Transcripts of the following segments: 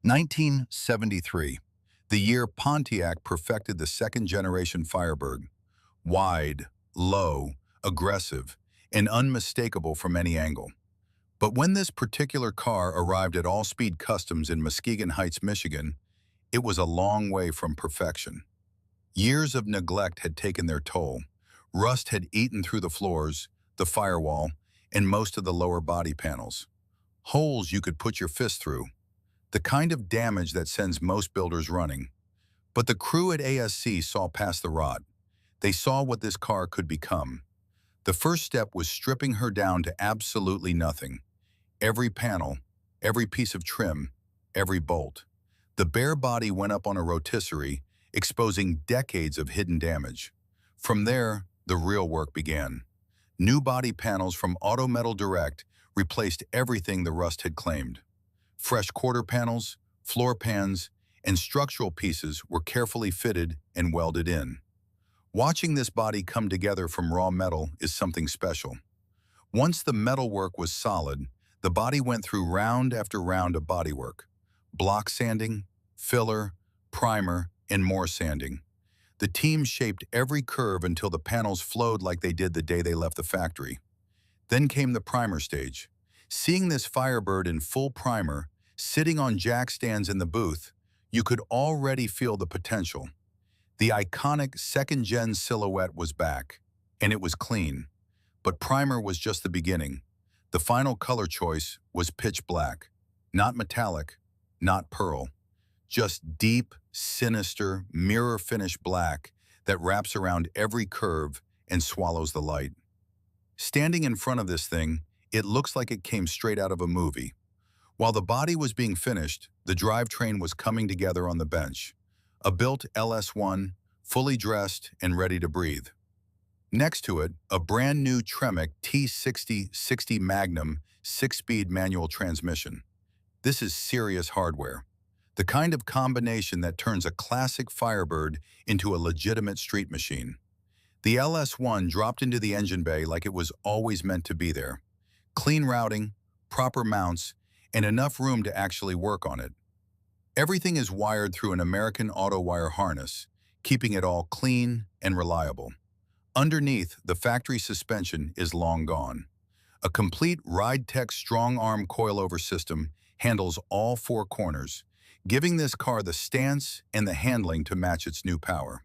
1973, the year Pontiac perfected the second-generation Firebird. Wide, low, aggressive, and unmistakable from any angle. But when this particular car arrived at All Speed Customs in Muskegon Heights, Michigan, it was a long way from perfection. Years of neglect had taken their toll. Rust had eaten through the floors, the firewall, and most of the lower body panels. Holes you could put your fist through. The kind of damage that sends most builders running. But the crew at ASC saw past the rot. They saw what this car could become. The first step was stripping her down to absolutely nothing. Every panel, every piece of trim, every bolt. The bare body went up on a rotisserie, exposing decades of hidden damage. From there, the real work began. New body panels from Auto Metal Direct replaced everything the rust had claimed. Fresh quarter panels, floor pans, and structural pieces were carefully fitted and welded in. Watching this body come together from raw metal is something special. Once the metalwork was solid, the body went through round after round of bodywork. Block sanding, filler, primer, and more sanding. The team shaped every curve until the panels flowed like they did the day they left the factory. Then came the primer stage. Seeing this Firebird in full primer, sitting on jack stands in the booth, you could already feel the potential. The iconic second-gen silhouette was back, and it was clean. But primer was just the beginning. The final color choice was pitch black. Not metallic, not pearl. Just deep, sinister, mirror-finish black that wraps around every curve and swallows the light. Standing in front of this thing, it looks like it came straight out of a movie. While the body was being finished, the drivetrain was coming together on the bench. A built LS1, fully dressed and ready to breathe. Next to it, a brand new Tremec T60 Magnum 6-speed manual transmission. This is serious hardware. The kind of combination that turns a classic Firebird into a legitimate street machine. The LS1 dropped into the engine bay like it was always meant to be there. Clean routing, proper mounts, and enough room to actually work on it. Everything is wired through an American Autowire harness, keeping it all clean and reliable. Underneath, the factory suspension is long gone. A complete RideTech Strong Arm coilover system handles all four corners, giving this car the stance and the handling to match its new power.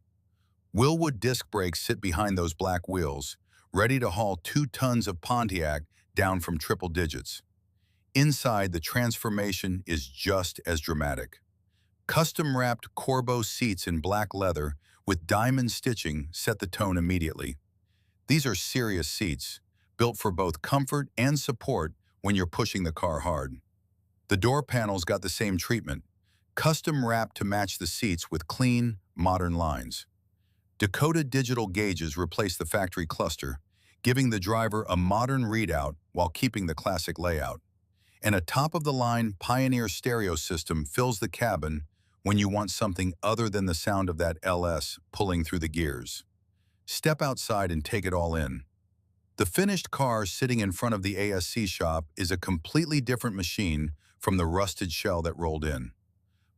Wilwood disc brakes sit behind those black wheels, ready to haul 2 tons of Pontiac down from triple digits. Inside, the transformation is just as dramatic. Custom-wrapped Corbeau seats in black leather with diamond stitching set the tone immediately. These are serious seats, built for both comfort and support when you're pushing the car hard. The door panels got the same treatment, custom-wrapped to match the seats with clean, modern lines. Dakota Digital gauges replace the factory cluster, giving the driver a modern readout while keeping the classic layout. And a top-of-the-line Pioneer stereo system fills the cabin when you want something other than the sound of that LS pulling through the gears. Step outside and take it all in. The finished car sitting in front of the ASC shop is a completely different machine from the rusted shell that rolled in.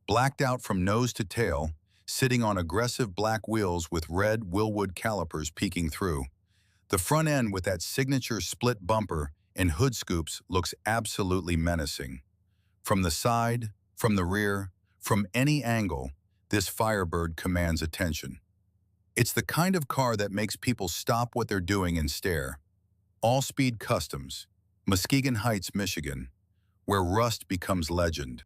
Blacked out from nose to tail, sitting on aggressive black wheels with red Wilwood calipers peeking through. The front end with that signature split bumper and hood scoops looks absolutely menacing. From the side, from the rear, from any angle, this Firebird commands attention. It's the kind of car that makes people stop what they're doing and stare. All Speed Customs, Muskegon Heights, Michigan, where rust becomes legend.